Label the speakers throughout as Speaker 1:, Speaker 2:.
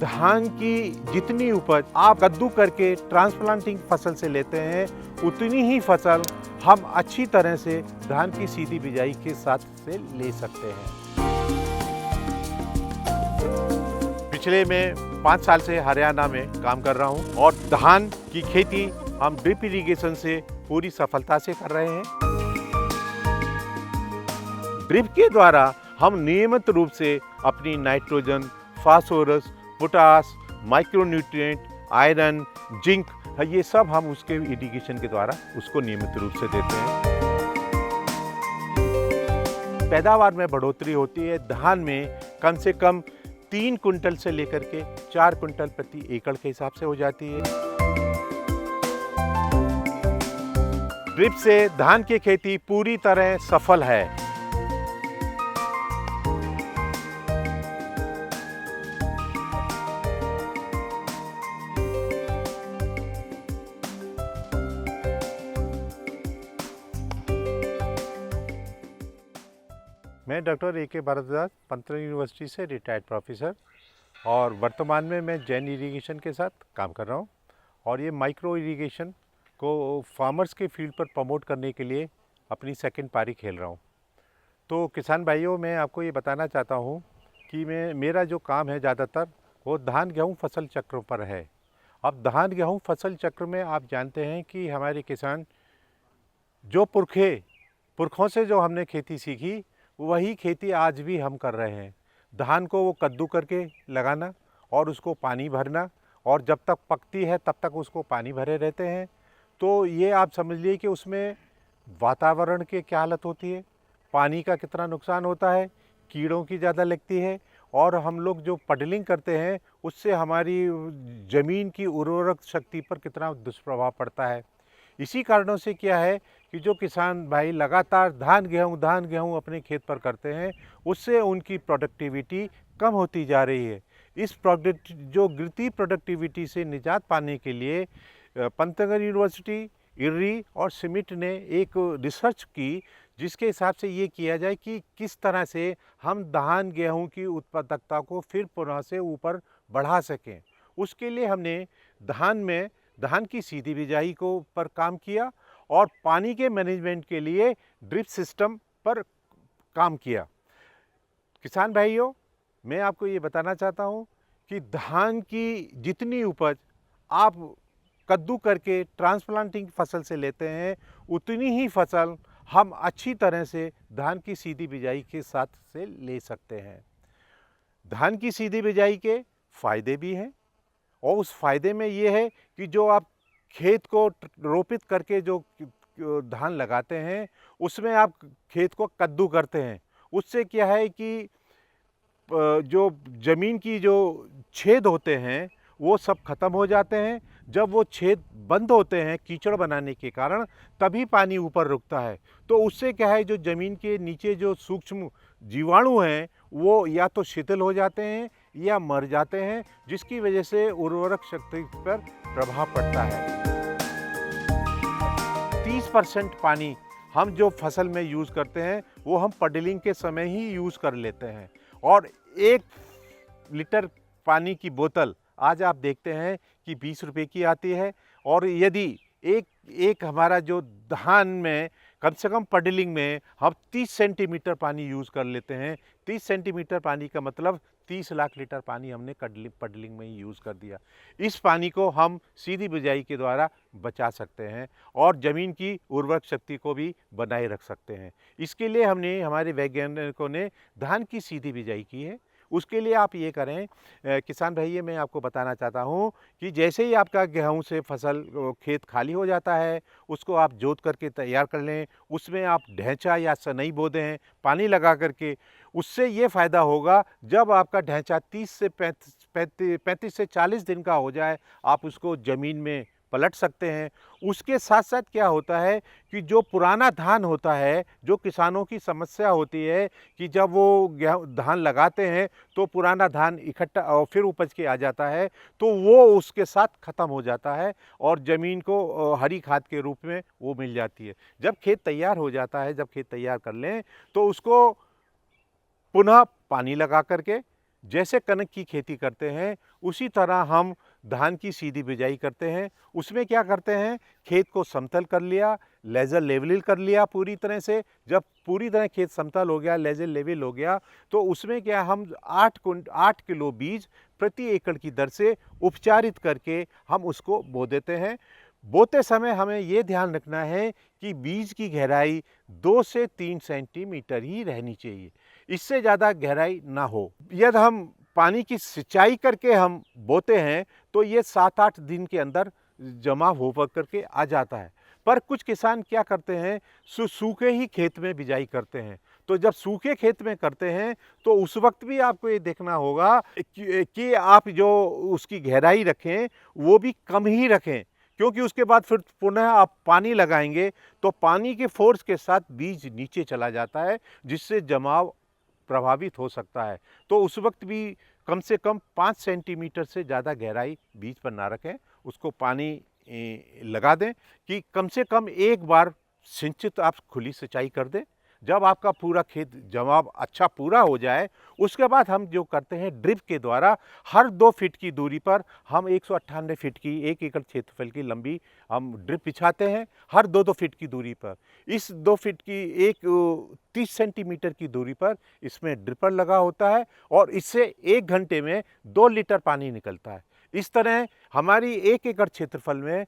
Speaker 1: धान की जितनी उपज आप कद्दू करके ट्रांसप्लांटिंग फसल से लेते हैं, उतनी ही फसल हम अच्छी तरह से धान की सीधी बिजाई के साथ से ले सकते हैं। पिछले मैं 5 साल से हरियाणा में काम कर रहा हूं और धान की खेती हम ड्रिप इरिगेशन से पूरी सफलता से कर रहे हैं। ड्रिप के द्वारा हम नियमित रूप से अपनी nitrogen, phosphorus, potash, micronutrient, iron, zinc, ये सब हम उसके इरिगेशन के द्वारा उसको नियमित रूप से देते हैं। पैदावार में बढ़ोतरी होती है। धान में कम से कम 3 कुंटल से लेकर के 4 कुंटल प्रति एकड़ के हिसाब से हो जाती है। ड्रिप से धान की खेती पूरी तरह सफल है। मैं डॉक्टर ए के भारद्वाज, पंतनगर यूनिवर्सिटी से रिटायर्ड प्रोफेसर और वर्तमान में मैं जैन इरिगेशन के साथ काम कर रहा हूँ और ये माइक्रो इरिगेशन को फार्मर्स के फील्ड पर प्रमोट करने के लिए अपनी सेकंड पारी खेल रहा हूँ। तो किसान भाइयों, मैं आपको ये बताना चाहता हूँ कि मेरा जो काम है ज़्यादातर वो धान गेहूँ फसल चक्र पर है। अब धान गेहूँ फसल चक्र में आप जानते हैं कि हमारे किसान जो पुरखों से जो हमने खेती सीखी वही खेती आज भी हम कर रहे हैं। धान को वो कद्दू करके लगाना और उसको पानी भरना और जब तक पकती है तब तक उसको पानी भरे रहते हैं। तो ये आप समझ लीजिए कि उसमें वातावरण की क्या हालत होती है, पानी का कितना नुकसान होता है, कीड़ों की ज़्यादा लगती है और हम लोग जो पडलिंग करते हैं उससे हमारी ज़मीन की उर्वरक शक्ति पर कितना दुष्प्रभाव पड़ता है। इसी कारणों से क्या है कि जो किसान भाई लगातार धान गेहूँ अपने खेत पर करते हैं, उससे उनकी प्रोडक्टिविटी कम होती जा रही है। इस जो गिरती प्रोडक्टिविटी से निजात पाने के लिए पंतनगर यूनिवर्सिटी, इर्री और सिमिट ने एक रिसर्च की, जिसके हिसाब से ये किया जाए कि किस तरह से हम धान गेहूँ की उत्पादकता को फिर पुनः से ऊपर बढ़ा सकें। उसके लिए हमने धान की सीधी बिजाई को पर काम किया और पानी के मैनेजमेंट के लिए ड्रिप सिस्टम पर काम किया। किसान भाइयों, मैं आपको ये बताना चाहता हूँ कि धान की जितनी उपज आप कद्दू करके ट्रांसप्लांटिंग फसल से लेते हैं, उतनी ही फसल हम अच्छी तरह से धान की सीधी बिजाई के साथ से ले सकते हैं। धान की सीधी बिजाई के फ़ायदे भी हैं और उस फ़ायदे में ये है कि जो आप खेत को रोपित करके जो धान लगाते हैं, उसमें आप खेत को कद्दू करते हैं। उससे क्या है कि जो ज़मीन की जो छेद होते हैं वो सब खत्म हो जाते हैं। जब वो छेद बंद होते हैं कीचड़ बनाने के कारण, तभी पानी ऊपर रुकता है। तो उससे क्या है, जो ज़मीन के नीचे जो सूक्ष्म जीवाणु हैं वो या तो शिथिल हो जाते हैं या मर जाते हैं, जिसकी वजह से उर्वरक शक्ति पर प्रभाव पड़ता है। 30% पानी हम जो फसल में यूज़ करते हैं वो हम पडलिंग के समय ही यूज़ कर लेते हैं और 1 लीटर पानी की बोतल आज आप देखते हैं कि 20 रुपये की आती है। और यदि एक हमारा जो धान में कम से कम पडलिंग में हम 30 सेंटीमीटर पानी यूज़ कर लेते हैं। 30 सेंटीमीटर पानी का मतलब 30 लाख लीटर पानी हमने पडलिंग में ही यूज़ कर दिया। इस पानी को हम सीधी बिजाई के द्वारा बचा सकते हैं और ज़मीन की उर्वरक शक्ति को भी बनाए रख सकते हैं। इसके लिए हमारे वैज्ञानिकों ने धान की सीधी बिजाई की है। उसके लिए आप ये करें, किसान भाई, मैं आपको बताना चाहता हूँ कि जैसे ही आपका गेहूँ से फसल खेत खाली हो जाता है, उसको आप जोत करके तैयार कर लें। उसमें आप ढैंचा या सनई बो दें पानी लगा करके। उससे ये फ़ायदा होगा, जब आपका ढैंचा 35 से 40 दिन का हो जाए, आप उसको ज़मीन में पलट सकते हैं। उसके साथ साथ क्या होता है कि जो पुराना धान होता है, जो किसानों की समस्या होती है कि जब वो धान लगाते हैं तो पुराना धान इकट्ठा और फिर उपज के आ जाता है, तो वो उसके साथ ख़त्म हो जाता है और ज़मीन को हरी खाद के रूप में वो मिल जाती है। जब खेत तैयार हो जाता है, जब खेत तैयार कर लें, तो उसको पुनः पानी लगा करके जैसे कनक की खेती करते हैं उसी तरह हम धान की सीधी बिजाई करते हैं। उसमें क्या करते हैं, खेत को समतल कर लिया, लेज़र लेवल कर लिया पूरी तरह से। जब पूरी तरह खेत समतल हो गया, लेज़र लेवल हो गया, तो उसमें क्या हम 8 किलो बीज प्रति एकड़ की दर से उपचारित करके हम उसको बो देते हैं। बोते समय हमें ये ध्यान रखना है कि बीज की गहराई 2 से 3 सेंटीमीटर ही रहनी चाहिए, इससे ज़्यादा गहराई ना हो। यदि हम पानी की सिंचाई करके हम बोते हैं तो ये 7-8 दिन के अंदर जमा हो करके आ जाता है। पर कुछ किसान क्या करते हैं, सूखे ही खेत में बिजाई करते हैं। तो जब सूखे खेत में करते हैं तो उस वक्त भी आपको ये देखना होगा कि आप जो उसकी गहराई रखें वो भी कम ही रखें, क्योंकि उसके बाद फिर पुनः आप पानी लगाएंगे तो पानी के फोर्स के साथ बीज नीचे चला जाता है, जिससे जमाव प्रभावित हो सकता है। तो उस वक्त भी कम से कम 5 सेंटीमीटर से ज़्यादा गहराई बीज पर ना रखें, उसको पानी लगा दें कि कम से कम एक बार सिंचित आप खुली सिंचाई कर दें। जब आपका पूरा खेत जमाव अच्छा पूरा हो जाए, उसके बाद हम जो करते हैं ड्रिप के द्वारा हर 2 फीट की दूरी पर हम 198 फीट की 1 एकड़ क्षेत्रफल की लंबी हम ड्रिप बिछाते हैं, हर 2-2 फीट की दूरी पर। इस 2 फीट की 30 सेंटीमीटर की दूरी पर इसमें ड्रिपर लगा होता है और इससे 1 घंटे में 2 लीटर पानी निकलता है। इस तरह हमारी 1 एकड़ क्षेत्रफल में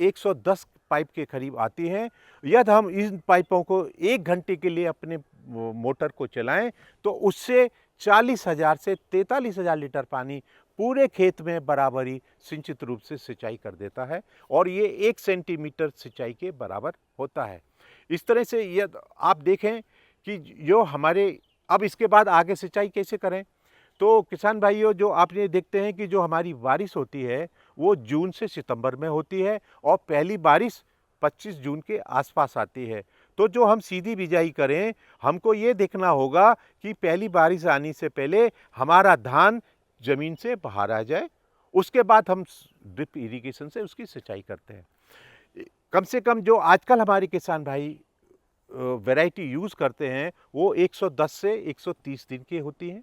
Speaker 1: 110 पाइप के करीब आती हैं। यदि हम इन पाइपों को 1 घंटे के लिए अपने मोटर को चलाएं तो उससे 40,000 से 43,000 लीटर पानी पूरे खेत में बराबरी सिंचित रूप से सिंचाई कर देता है और ये 1 सेंटीमीटर सिंचाई के बराबर होता है। इस तरह से यदि आप देखें कि जो हमारे अब इसके बाद आगे सिंचाई कैसे करें, तो किसान भाइयों जो आप ये देखते हैं कि जो हमारी बारिश होती है वो जून से सितंबर में होती है और पहली बारिश 25 जून के आसपास आती है। तो जो हम सीधी बिजाई करें, हमको ये देखना होगा कि पहली बारिश आने से पहले हमारा धान ज़मीन से बाहर आ जाए, उसके बाद हम ड्रिप इरिगेशन से उसकी सिंचाई करते हैं। कम से कम जो आजकल हमारे किसान भाई वैरायटी यूज़ करते हैं वो 110 से 130 दिन की होती हैं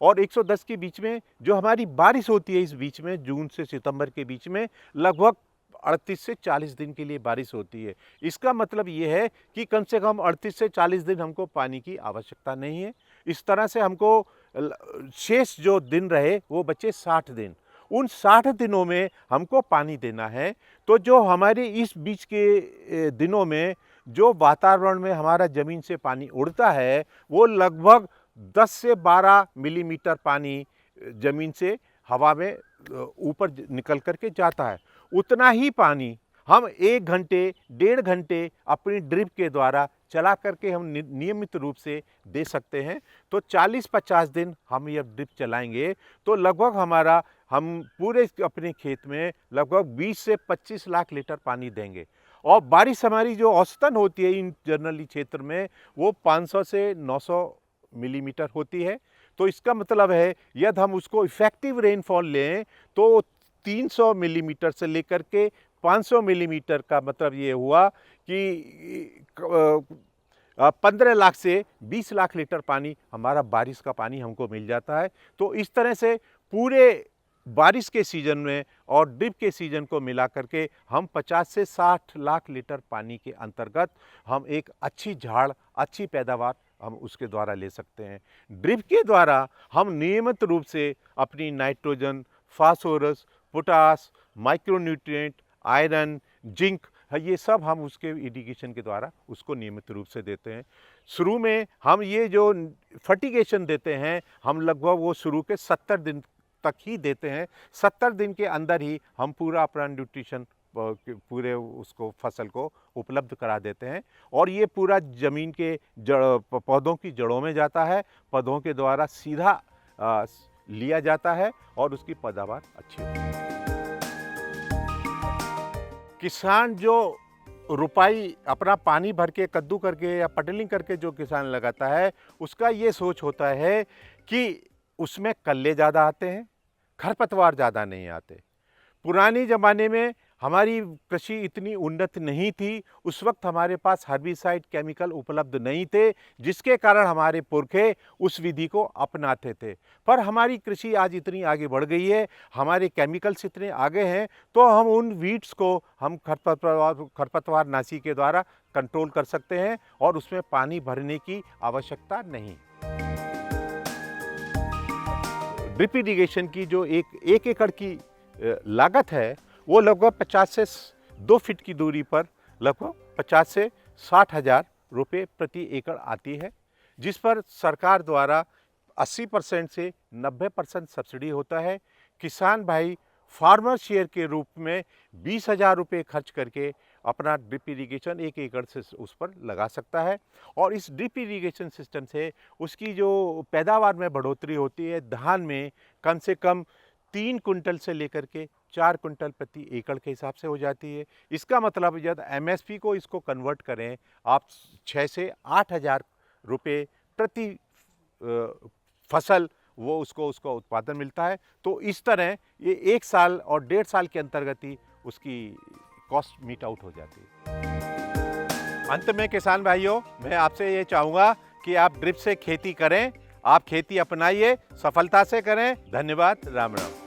Speaker 1: और 110 के बीच में जो हमारी बारिश होती है, इस बीच में जून से सितंबर के बीच में लगभग 38 से 40 दिन के लिए बारिश होती है। इसका मतलब ये है कि कम से कम 38 से 40 दिन हमको पानी की आवश्यकता नहीं है। इस तरह से हमको शेष जो दिन रहे वो बचे 60 दिन। उन 60 दिनों में हमको पानी देना है। तो जो हमारे इस बीच के दिनों में जो वातावरण में हमारा ज़मीन से पानी उड़ता है वो लगभग 10 से 12 मिलीमीटर पानी ज़मीन से हवा में ऊपर निकल करके जाता है। उतना ही पानी हम 1 घंटे, 1.5 घंटे अपनी ड्रिप के द्वारा चला करके हम नियमित रूप से दे सकते हैं। तो 40-50 दिन हम ये ड्रिप चलाएंगे तो लगभग हमारा हम पूरे अपने खेत में लगभग 20 से 25 लाख लीटर पानी देंगे। और बारिश हमारी जो औसतन होती है इन जनरली क्षेत्र में वो 500 से 900 मिलीमीटर होती है। तो इसका मतलब है यदि हम उसको इफेक्टिव रेनफॉल लें तो 300 मिलीमीटर से लेकर के 500 मिलीमीटर का मतलब ये हुआ कि 15 लाख से 20 लाख लीटर पानी हमारा बारिश का पानी हमको मिल जाता है। तो इस तरह से पूरे बारिश के सीज़न में और ड्रिप के सीज़न को मिला करके हम 50 से 60 लाख लीटर पानी के अंतर्गत हम एक अच्छी झाड़, अच्छी पैदावार हम उसके द्वारा ले सकते हैं। ड्रिप के द्वारा हम नियमित रूप से अपनी nitrogen, phosphorus, potash, micronutrient, iron, zinc, ये सब हम उसके इरिगेशन के द्वारा उसको नियमित रूप से देते हैं। शुरू में हम ये जो फर्टिगेशन देते हैं हम लगभग वो शुरू के 70 दिन तक ही देते हैं। 70 दिन के अंदर ही हम पूरा अपना न्यूट्रिशन पूरे उसको फसल को उपलब्ध करा देते हैं और ये पूरा ज़मीन के पौधों की जड़ों में जाता है, पौधों के द्वारा सीधा लिया जाता है और उसकी पैदावार अच्छी होती है। किसान जो रुपाई अपना पानी भर के कद्दू करके या पटलिंग करके जो किसान लगाता है उसका ये सोच होता है कि उसमें कल्ले ज़्यादा आते हैं, खरपतवार ज़्यादा नहीं आते। पुराने ज़माने में हमारी कृषि इतनी उन्नत नहीं थी, उस वक्त हमारे पास हर्बिसाइड केमिकल उपलब्ध नहीं थे, जिसके कारण हमारे पुरखे उस विधि को अपनाते थे। पर हमारी कृषि आज इतनी आगे बढ़ गई है, हमारे केमिकल्स इतने आगे हैं, तो हम उन वीड्स को हम खरपतवारनाशी के द्वारा कंट्रोल कर सकते हैं और उसमें पानी भरने की आवश्यकता नहीं। ड्रिप इरिगेशन की जो एक एकड़ की लागत है, वो लगभग 50 से 2 फीट की दूरी पर लगभग 50 से 60 हज़ार रुपये प्रति एकड़ आती है, जिस पर सरकार द्वारा 80% से 90% सब्सिडी होता है। किसान भाई फार्मर शेयर के रूप में 20,000 रुपये खर्च करके अपना ड्रिप इरिगेशन 1 एकड़ से उस पर लगा सकता है और इस ड्रिप इरिगेशन सिस्टम से उसकी जो पैदावार में बढ़ोतरी होती है, धान में कम से कम 3 कुंटल से लेकर के 4 कुंटल प्रति एकड़ के हिसाब से हो जाती है। इसका मतलब जब एमएसपी को इसको कन्वर्ट करें, आप 6 से 8 हज़ार रुपये प्रति फसल वो उसको उत्पादन मिलता है। तो इस तरह ये 1 साल और 1.5 साल के अंतर्गत ही उसकी कॉस्ट मीट आउट हो जाती है। अंत में किसान भाइयों, मैं आपसे ये चाहूँगा कि आप ड्रिप से खेती करें, आप खेती अपनाइए, सफलता से करें। धन्यवाद। राम राम।